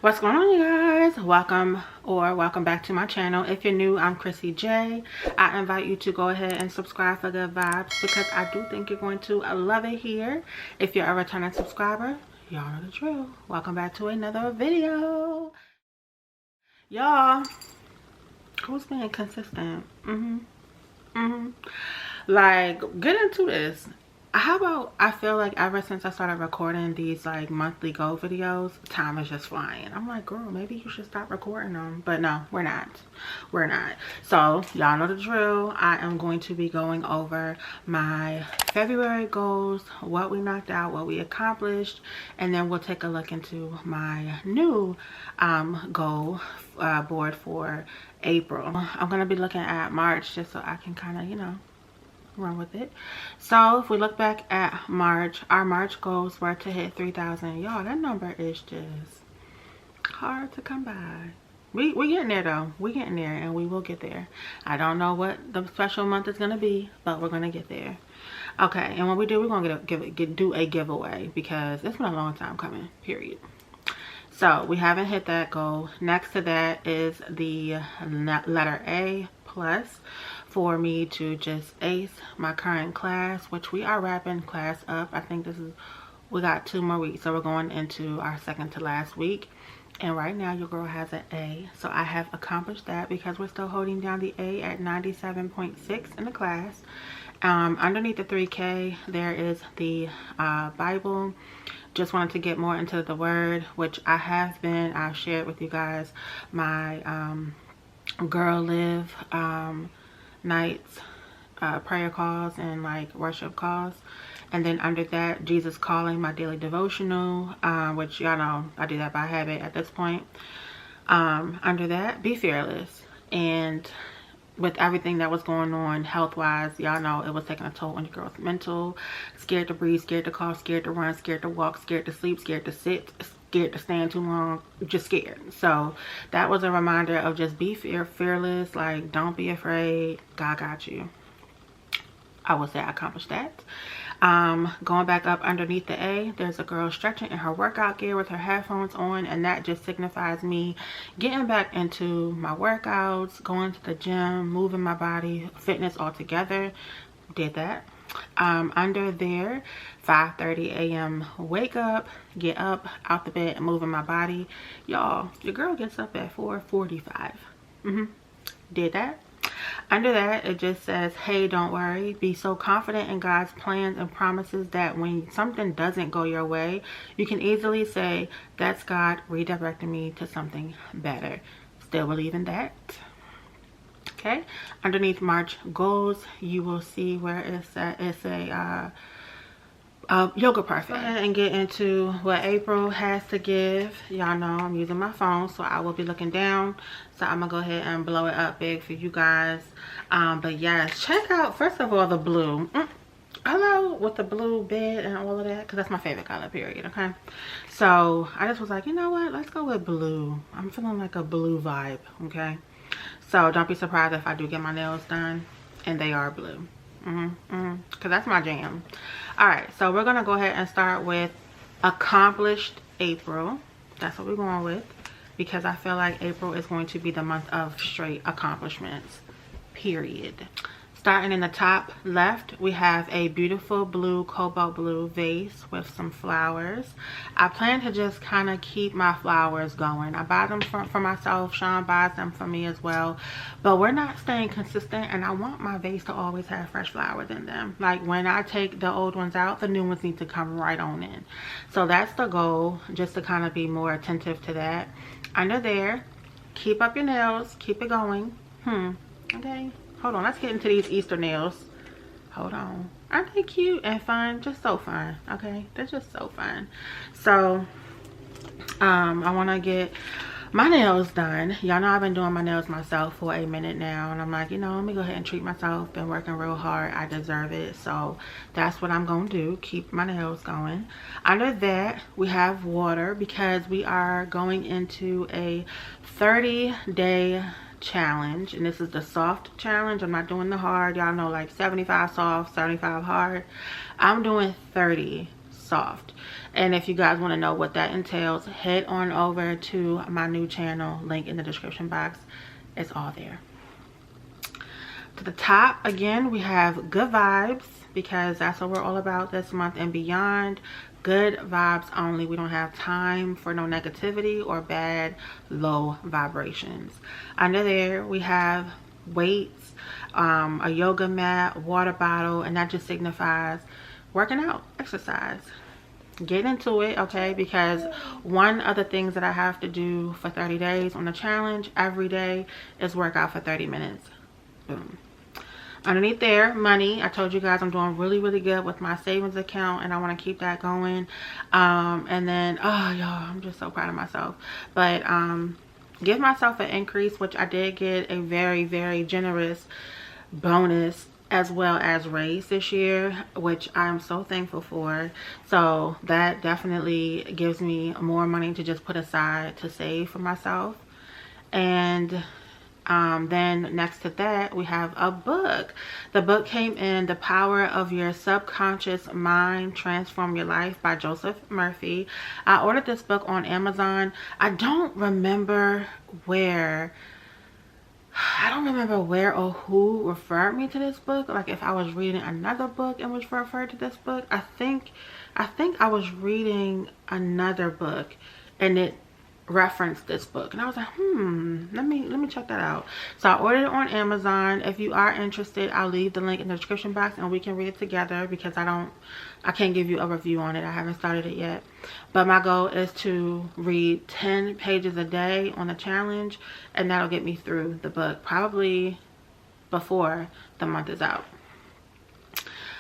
What's going on, you guys? Welcome back to my channel. If you're new, I'm Chrissy J. I invite you to go ahead and subscribe for good vibes because I do think you're going to love it here. If you're a returning subscriber, y'all know the drill. Welcome back to another video. Y'all, who's being consistent? Like, get into this. How about, I feel like ever since I started recording these like monthly goal videos, time is just flying. I'm like, girl, maybe you should stop recording them. But no, we're not. So y'all know the drill. I am going to be going over my February goals, what we knocked out, what we accomplished, and then we'll take a look into my new goal board for April. I'm going to be looking at March just so I can kind of, you know, run with it. So if we look back at March, our March goals were to hit 3,000. Y'all, that number is just hard to come by. We're getting there though. We're getting there and we will get there. I don't know what the special month is going to be, but we're going to get there. Okay, and when we do, we're going to do a giveaway because it's been a long time coming, period. So we haven't hit that goal. Next to that is the letter A plus for me to just ace my current class, which we are wrapping class up. I think we got 2 more weeks, so we're going into our second to last week, and right now your girl has an A. So I have accomplished that because we're still holding down the A at 97.6 in the class. Underneath the 3K there is the Bible. Just wanted to get more into the word, which I've shared with you guys my girl live nights, prayer calls and like worship calls. And then under that, Jesus Calling, my daily devotional, which y'all know I do that by habit at this point. Under that, be fearless. And with everything that was going on health wise, y'all know it was taking a toll on your girl's mental. Scared to breathe, scared to cough, scared to run, scared to walk, scared to sleep, scared to sit, scared to stand too long, just scared. So that was a reminder of just be fearless. Like, don't be afraid. God got you. I would say I accomplished that. Going back up underneath the A, there's a girl stretching in her workout gear with her headphones on, and that just signifies me getting back into my workouts, going to the gym, moving my body, fitness altogether. Did that. Under there, 5:30 a.m. wake up, get up out the bed and moving my body. Y'all, your girl gets up at 4:45. Did that. Under that, it just says, hey, don't worry, be so confident in God's plans and promises that when something doesn't go your way, you can easily say, that's God redirecting me to something better. Still believe in that. Okay, underneath March goals, you will see where it's a yoga perfect. And get into what April has to give. Y'all know I'm using my phone, so I will be looking down. So I'm gonna go ahead and blow it up big for you guys. But yes, check out first of all the blue. Hello, with the blue bed and all of that, because that's my favorite color, period. Okay, so I just was like, you know what, let's go with blue. I'm feeling like a blue vibe. Okay, so don't be surprised if I do get my nails done and they are blue. Because that's my jam. All right, so we're gonna go ahead and start with accomplished April. That's what we're going with, because I feel like April is going to be the month of straight accomplishments, period. Starting in the top left, we have a beautiful blue, cobalt blue vase with some flowers. I plan to just kind of keep my flowers going. I buy them for myself. Sean buys them for me as well. But we're not staying consistent, and I want my vase to always have fresh flowers in them. Like, when I take the old ones out, the new ones need to come right on in. So that's the goal, just to kind of be more attentive to that. Under there, keep up your nails. Keep it going. Okay. Hold on, let's get into these Easter nails. Hold on. Aren't they cute and fun? Just so fun. Okay, they're just so fun. So I want to get my nails done. Y'all know I've been doing my nails myself for a minute now, and I'm like, you know, let me go ahead and treat myself. Been working real hard. I deserve it. So that's what I'm gonna do, keep my nails going. Under that, we have water, because we are going into a 30-day challenge, and this is the soft challenge. I'm not doing the hard. Y'all know, like 75 soft, 75 hard. I'm doing 30 soft. And if you guys want to know what that entails, head on over to my new channel, link in the description box. It's all there. To the top again, we have good vibes, because that's what we're all about this month and beyond. Good vibes only. We don't have time for no negativity or bad low vibrations. Under there we have weights, a yoga mat, water bottle, and that just signifies working out, exercise. Get into it, okay? Because one of the things that I have to do for 30 days on the challenge every day is work out for 30 minutes. Boom. Underneath there, money. I told you guys I'm doing really good with my savings account, and I want to keep that going. And then, oh y'all, I'm just so proud of myself. But give myself an increase, which I did get a very generous bonus as well as raise this year, which I'm so thankful for. So that definitely gives me more money to just put aside to save for myself. And then next to that, we have a book. The book came in The Power of Your Subconscious Mind, Transform Your Life by Joseph Murphy. I ordered this book on Amazon. I don't remember where or who referred me to this book. Like if I was reading another book and was referred to this book. I think I was reading another book and it referenced this book, and I was like, let me check that out. So I ordered it on Amazon. If you are interested, I'll leave the link in the description box and we can read it together, because I can't give you a review on it. I haven't started it yet, but my goal is to read 10 pages a day on the challenge, and that'll get me through the book probably before the month is out.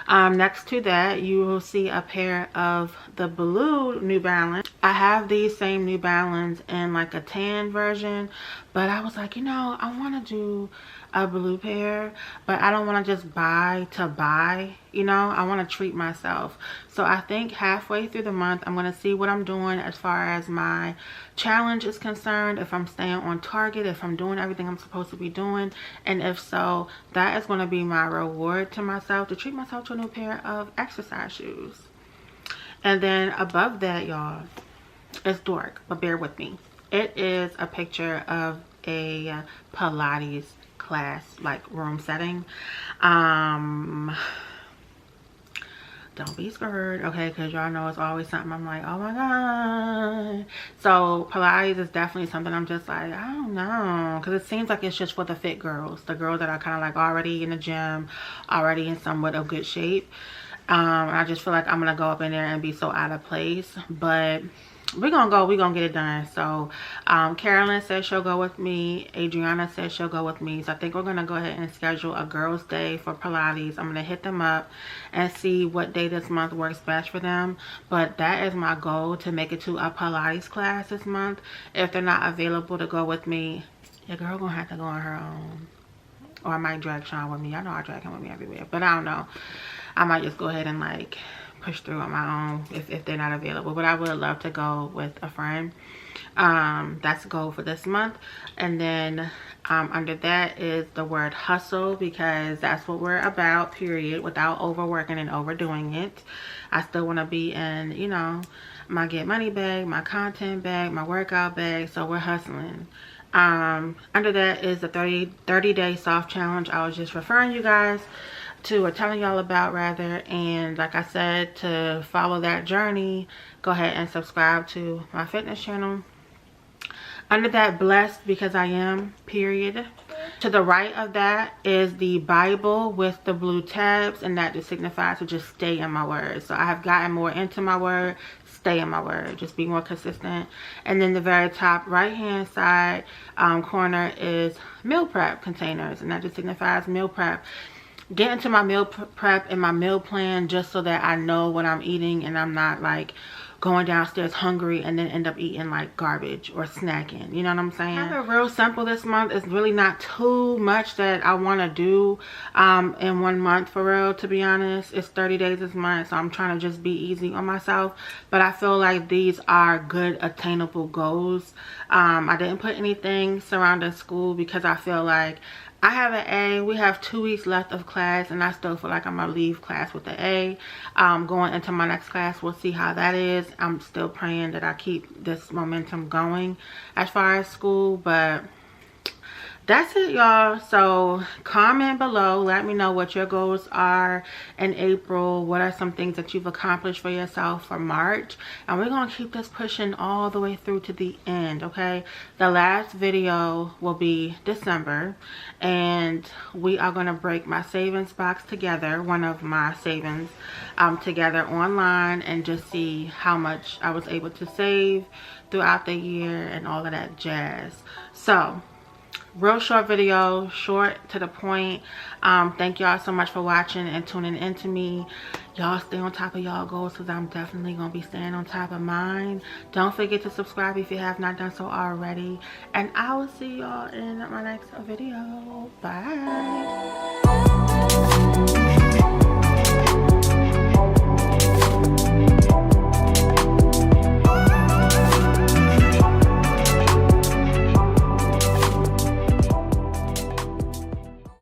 Next to that, you will see a pair of the blue New Balance. I have these same New Balance in like a tan version, but I was like, you know, I want to do a blue pair, but I don't want to just buy to buy, you know. I want to treat myself. So I think halfway through the month, I'm going to see what I'm doing as far as my challenge is concerned, if I'm staying on target, if I'm doing everything I'm supposed to be doing, and if so, that is going to be my reward to myself, to treat myself to a new pair of exercise shoes. And then above that, y'all, it's dark, but bear with me. It is a picture of a Pilates class, like room setting. Don't be scared, okay, because y'all know it's always something I'm like, oh my god. So Pilates is definitely something I'm just like, I don't know, because it seems like it's just for the fit girls, the girls that are kind of like already in the gym, already in somewhat of good shape. I just feel like I'm gonna go up in there and be so out of place, but we're gonna get it done. So Carolyn says she'll go with me. Adriana says she'll go with me. So I think we're gonna go ahead and schedule a girls' day for Pilates. I'm gonna hit them up and see what day this month works best for them. But that is my goal, to make it to a Pilates class this month. If they're not available to go with me, your girl gonna have to go on her own. Or I might drag Sean with me. I know I drag him with me everywhere, but I don't know. I might just go ahead and like push through on my own if they're not available. But I would love to go with a friend. That's the goal for this month. And then under that is the word hustle, because that's what we're about, period, without overworking and overdoing it. I still want to be in, you know, my get money bag, my content bag, my workout bag. So we're hustling. Under that is the 30-day soft challenge I was just referring you guys to, or telling y'all about rather. And like I said, to follow that journey, go ahead and subscribe to my fitness channel. Under that, blessed because I am, period. To the right of that is the Bible with the blue tabs, and that just signifies to just stay in my word. So I have gotten more into my word, stay in my word, just be more consistent. And then the very top right hand side corner is meal prep containers, and that just signifies meal prep. Get into my meal prep and my meal plan, just so that I know what I'm eating and I'm not like going downstairs hungry and then end up eating like garbage or snacking, you know what I'm saying? I have it real simple this month. It's really not too much that I want to do in 1 month, for real, to be honest. It's 30 days this month, so I'm trying to just be easy on myself, but I feel like these are good attainable goals. I didn't put anything surrounding school, because I feel like I have an A. We have 2 weeks left of class, and I still feel like I'm gonna leave class with an A. Going into my next class, we'll see how that is. I'm still praying that I keep this momentum going as far as school, but that's it, y'all. So comment below, let me know what your goals are in April. What are some things that you've accomplished for yourself for March, and we're gonna keep this pushing all the way through to the end. Okay, the last video will be December, and we are gonna break my savings box together, one of my savings together online, and just see how much I was able to save throughout the year and all of that jazz. So real short video, short to the point. Thank y'all so much for watching and tuning into me. Y'all stay on top of y'all goals, because I'm definitely gonna be staying on top of mine. Don't forget to subscribe if you have not done so already, and I will see y'all in my next video. Bye.